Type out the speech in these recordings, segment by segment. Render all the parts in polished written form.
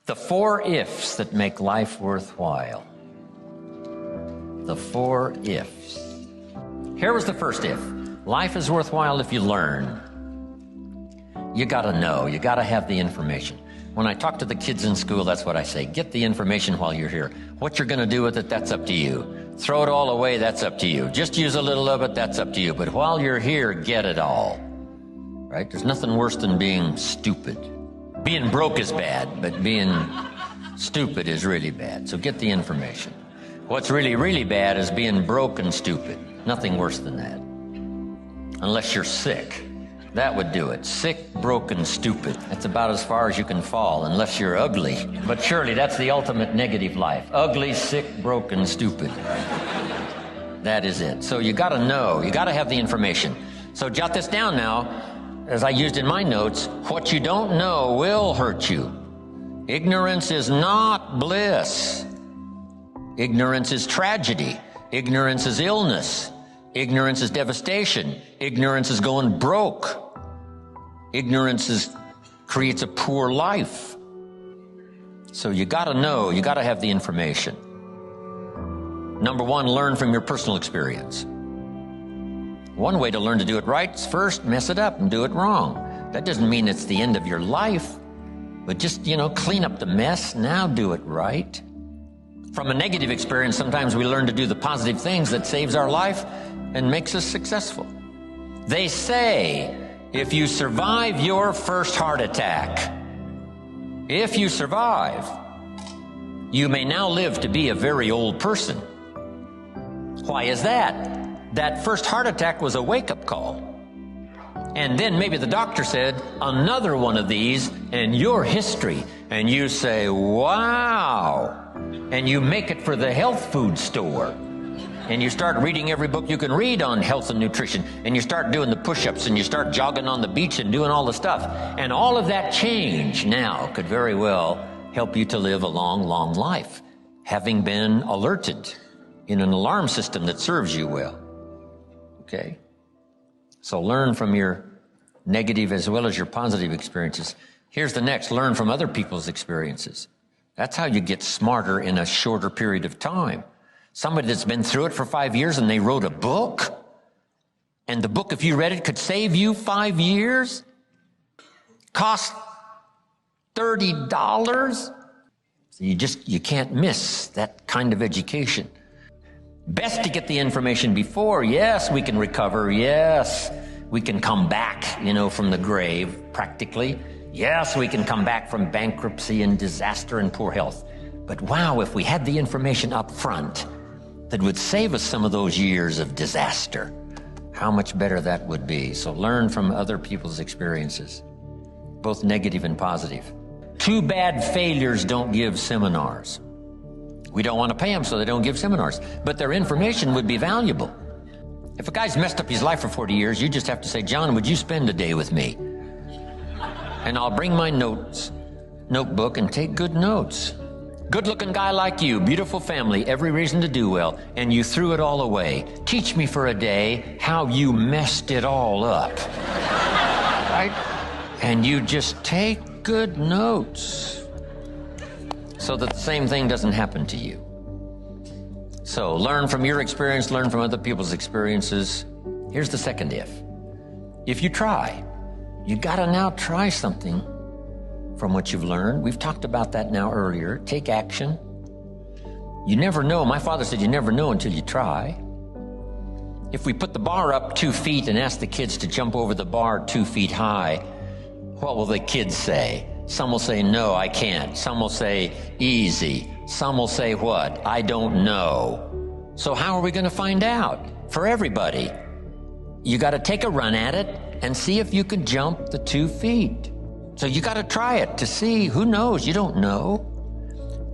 The 4 ifs that make life worthwhile. The 4 ifs. Here was the first if. Life is worthwhile if you learn. You got to know. You got to have the information. When I talk to the kids in school, that's what I say. Get the information while you're here. What you're going to do with it, that's up to you. Throw it all away, that's up to you. Just use a little of it, that's up to you. But while you're here, get it all. Right? There's nothing worse than being stupid. Being broke is bad, but being stupid is really bad. So get the information. What's really, really bad is being broke and stupid. Nothing worse than that. Unless you're sick. That would do it. Sick, broken, stupid. That's about as far as you can fall, unless you're ugly. But surely that's the ultimate negative life. Ugly, sick, broken, stupid. That is it. So you got to know. You got to have the information. So jot this down now. As I used in my notes, what you don't know will hurt you. Ignorance is not bliss. Ignorance is tragedy. Ignorance is illness. Ignorance is devastation. Ignorance is going broke. Ignorance creates a poor life. So you got to know, you got to have the information. Number 1, learn from your personal experience. One way to learn to do it right is first mess it up and do it wrong. That doesn't mean it's the end of your life, but just, clean up the mess, now do it right. From a negative experience, sometimes we learn to do the positive things that saves our life and makes us successful. They say, if you survive your first heart attack, if you survive, you may now live to be a very old person. Why is that? That first heart attack was a wake-up call. And then maybe the doctor said, another one of these and your history. And you say, wow. And you make it for the health food store. And you start reading every book you can read on health and nutrition. And you start doing the push-ups and you start jogging on the beach and doing all the stuff. And all of that change now could very well help you to live a long, long life, having been alerted in an alarm system that serves you well. Okay? So learn from your negative as well as your positive experiences. Here's the next. Learn from other people's experiences. That's how you get smarter in a shorter period of time. Somebody that's been through it for 5 years and they wrote a book, and the book, if you read it, could save you 5 years, cost $30. So you can't miss that kind of education. Best to get the information before. Yes, we can recover. Yes, we can come back, from the grave, practically. Yes, we can come back from bankruptcy and disaster and poor health. But wow, if we had the information up front that would save us some of those years of disaster, how much better that would be. So learn from other people's experiences, both negative and positive. Too bad failures don't give seminars. We don't want to pay them, so they don't give seminars. But their information would be valuable. If a guy's messed up his life for 40 years, you just have to say, John, would you spend a day with me? And I'll bring my notebook and take good notes. Good-looking guy like you, beautiful family, every reason to do well, and you threw it all away. Teach me for a day how you messed it all up. Right? And you just take good notes, so that the same thing doesn't happen to you. So learn from your experience, learn from other people's experiences. Here's the second if. If you try, you gotta now try something from what you've learned. We've talked about that now earlier. Take action. You never know. My father said you never know until you try. If we put the bar up 2 feet and ask the kids to jump over the bar 2 feet high, what will the kids say? Some will say, no, I can't. Some will say, easy. Some will say what? I don't know. So how are we going to find out? For everybody, you got to take a run at it and see if you can jump the 2 feet. So you got to try it to see. Who knows? You don't know.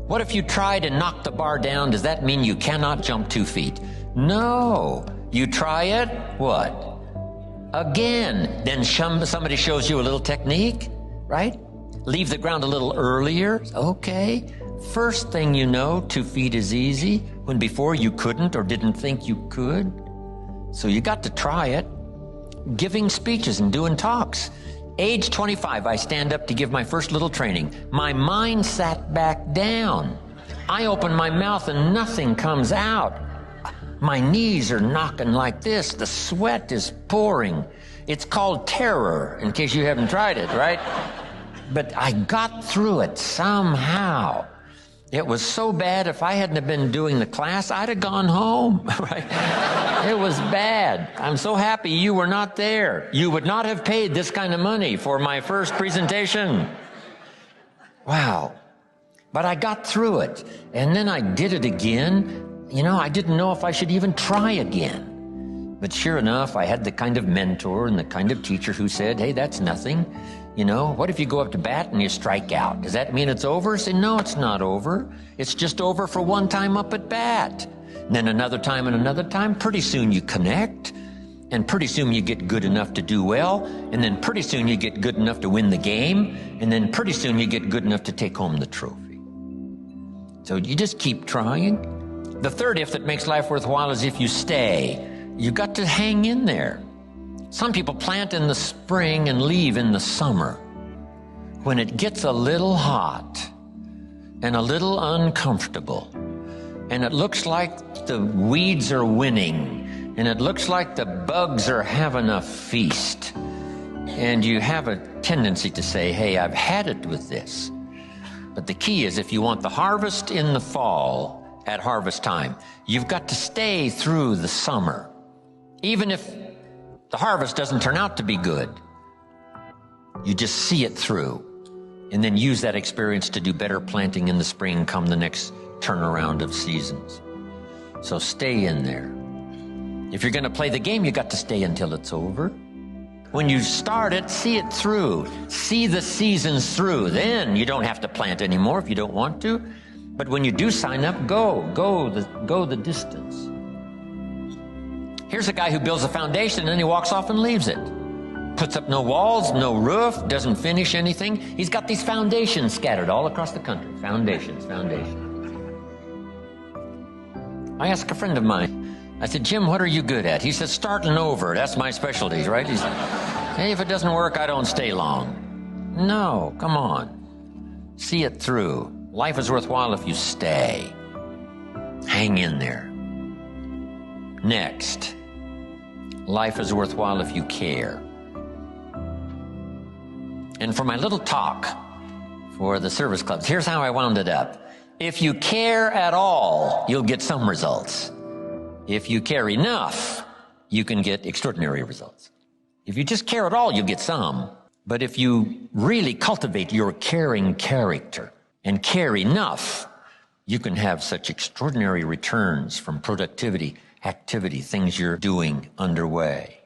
What if you tried and knocked the bar down? Does that mean you cannot jump 2 feet? No. You try it, what? Again. Then somebody shows you a little technique, right? Leave the ground a little earlier. Okay. First thing you know, 2 feet is easy, when before you couldn't or didn't think you could. So you got to try it. Giving speeches and doing talks. Age 25, I stand up to give my first little training. My mind sat back down. I open my mouth and nothing comes out. My knees are knocking like this. The sweat is pouring. It's called terror, in case you haven't tried it, right? But I got through it somehow. It was so bad, if I hadn't have been doing the class, I'd have gone home, right? It was bad. I'm so happy you were not there. You would not have paid this kind of money for my first presentation. Wow. But I got through it. And then I did it again. You know, I didn't know if I should even try again. But sure enough, I had the kind of mentor and the kind of teacher who said, hey, that's nothing. You know, what if you go up to bat and you strike out? Does that mean it's over? I say, no, it's not over. It's just over for one time up at bat. And then another time and another time. Pretty soon you connect. And pretty soon you get good enough to do well. And then pretty soon you get good enough to win the game. And then pretty soon you get good enough to take home the trophy. So you just keep trying. The third if that makes life worthwhile is if you stay. You've got to hang in there. Some people plant in the spring and leave in the summer. When it gets a little hot and a little uncomfortable, and it looks like the weeds are winning, and it looks like the bugs are having a feast, and you have a tendency to say, hey, I've had it with this. But the key is, if you want the harvest in the fall at harvest time, you've got to stay through the summer. Even if the harvest doesn't turn out to be good, you just see it through and then use that experience to do better planting in the spring come the next turnaround of seasons. So stay in there. If you're going to play the game, you got to stay until it's over. When you start it, see it through. See the seasons through. Then you don't have to plant anymore if you don't want to. But when you do sign up, go the distance. Here's a guy who builds a foundation and he walks off and leaves it. Puts up no walls, no roof, doesn't finish anything. He's got these foundations scattered all across the country. Foundations. I asked a friend of mine, I said, Jim, what are you good at? He said, starting over. That's my specialty, right? He said, hey, if it doesn't work, I don't stay long. No, come on. See it through. Life is worthwhile if you stay. Hang in there. Next. Life is worthwhile if you care. And for my little talk for the service clubs, here's how I wound it up. If you care at all, you'll get some results. If you care enough, you can get extraordinary results. If you just care at all, you'll get some. But if you really cultivate your caring character and care enough, you can have such extraordinary returns from productivity, activity, things you're doing underway.